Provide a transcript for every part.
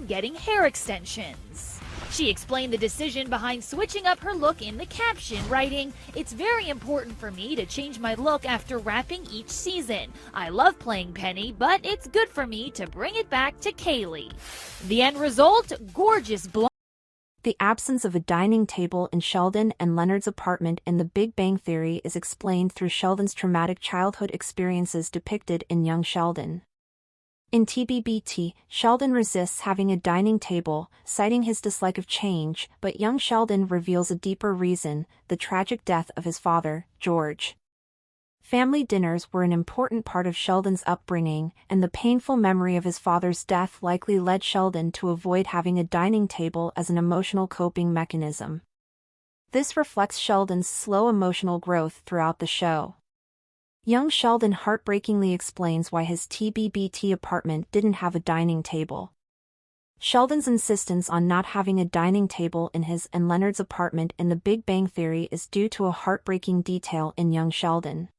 getting hair extensions. She explained the decision behind switching up her look in the caption, writing, "It's very important for me to change my look after wrapping each season. I love playing Penny, but it's good for me to bring it back to Kaylee." The end result, gorgeous blonde. The absence of a dining table in Sheldon and Leonard's apartment in The Big Bang Theory is explained through Sheldon's traumatic childhood experiences depicted in young Sheldon. In TBBT, Sheldon resists having a dining table, citing his dislike of change, but young Sheldon reveals a deeper reason: the tragic death of his father, George. Family dinners were an important part of Sheldon's upbringing, and the painful memory of his father's death likely led Sheldon to avoid having a dining table as an emotional coping mechanism. This reflects Sheldon's slow emotional growth throughout the show. Young Sheldon heartbreakingly explains why his TBBT apartment didn't have a dining table. Sheldon's insistence on not having a dining table in his and Leonard's apartment in The Big Bang Theory is due to a heartbreaking detail in young Sheldon.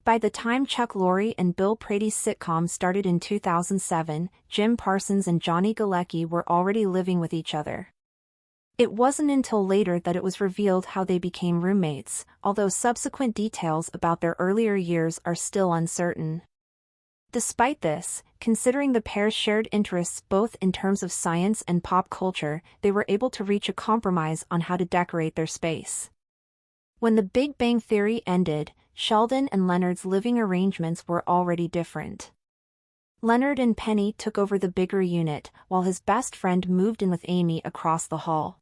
By the time Chuck Lorre and Bill Prade's sitcom started in 2007, Jim Parsons and Johnny Galecki were already living with each other. It wasn't until later that it was revealed how they became roommates, although subsequent details about their earlier years are still uncertain. Despite this, considering the pair's shared interests both in terms of science and pop culture, they were able to reach a compromise on how to decorate their space. When The Big Bang Theory ended, Sheldon and Leonard's living arrangements were already different. Leonard and Penny took over the bigger unit, while his best friend moved in with Amy across the hall.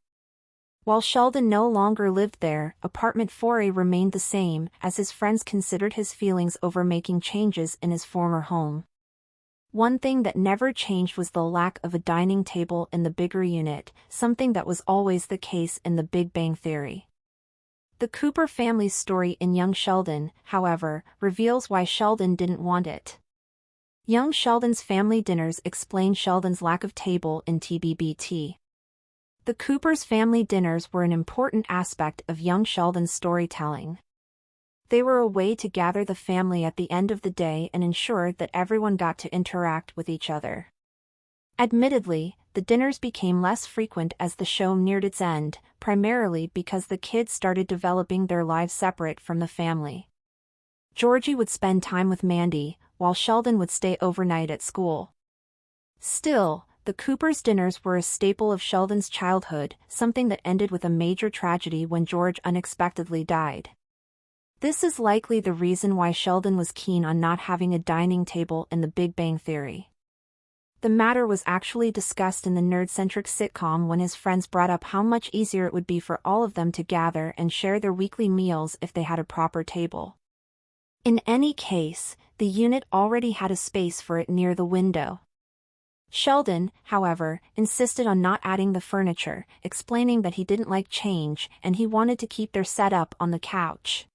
While Sheldon no longer lived there, apartment 4A remained the same, as his friends considered his feelings over making changes in his former home. One thing that never changed was the lack of a dining table in the bigger unit, something that was always the case in The Big Bang Theory. The Cooper family's story in young Sheldon, however, reveals why Sheldon didn't want it. Young Sheldon's family dinners explain Sheldon's lack of table in TBBT. The Coopers' family dinners were an important aspect of young Sheldon's storytelling. They were a way to gather the family at the end of the day and ensure that everyone got to interact with each other. Admittedly, the dinners became less frequent as the show neared its end, primarily because the kids started developing their lives separate from the family. Georgie would spend time with Mandy, while Sheldon would stay overnight at school. Still, the Coopers' dinners were a staple of Sheldon's childhood, something that ended with a major tragedy when George unexpectedly died. This is likely the reason why Sheldon was keen on not having a dining table in The Big Bang Theory. The matter was actually discussed in the nerd-centric sitcom when his friends brought up how much easier it would be for all of them to gather and share their weekly meals if they had a proper table. In any case, the unit already had a space for it near the window. Sheldon, however, insisted on not adding the furniture, explaining that he didn't like change and he wanted to keep their setup on the couch.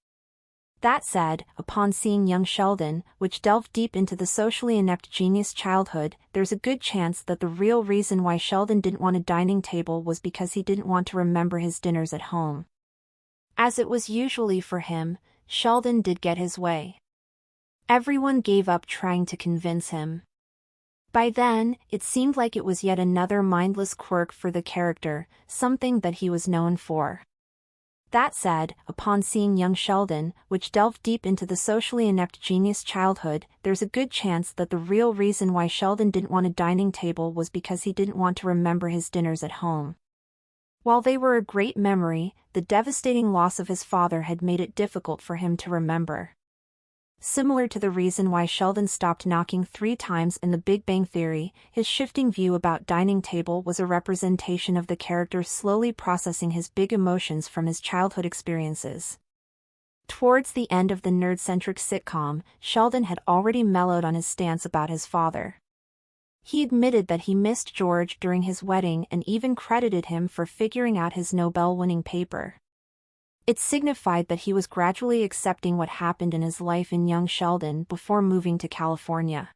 That said, upon seeing young Sheldon, which delved deep into the socially inept genius childhood, there's a good chance that the real reason why Sheldon didn't want a dining table was because he didn't want to remember his dinners at home. As it was usually for him, Sheldon did get his way. Everyone gave up trying to convince him. By then, it seemed like it was yet another mindless quirk for the character, something that he was known for. That said, upon seeing young Sheldon, which delved deep into the socially inept genius childhood, there's a good chance that the real reason why Sheldon didn't want a dining table was because he didn't want to remember his dinners at home. While they were a great memory, the devastating loss of his father had made it difficult for him to remember. Similar to the reason why Sheldon stopped knocking 3 times in The Big Bang Theory, his shifting view about dining table was a representation of the character slowly processing his big emotions from his childhood experiences. Towards the end of the nerd-centric sitcom, Sheldon had already mellowed on his stance about his father. He admitted that he missed George during his wedding and even credited him for figuring out his Nobel-winning paper. It signified that he was gradually accepting what happened in his life in young Sheldon before moving to California.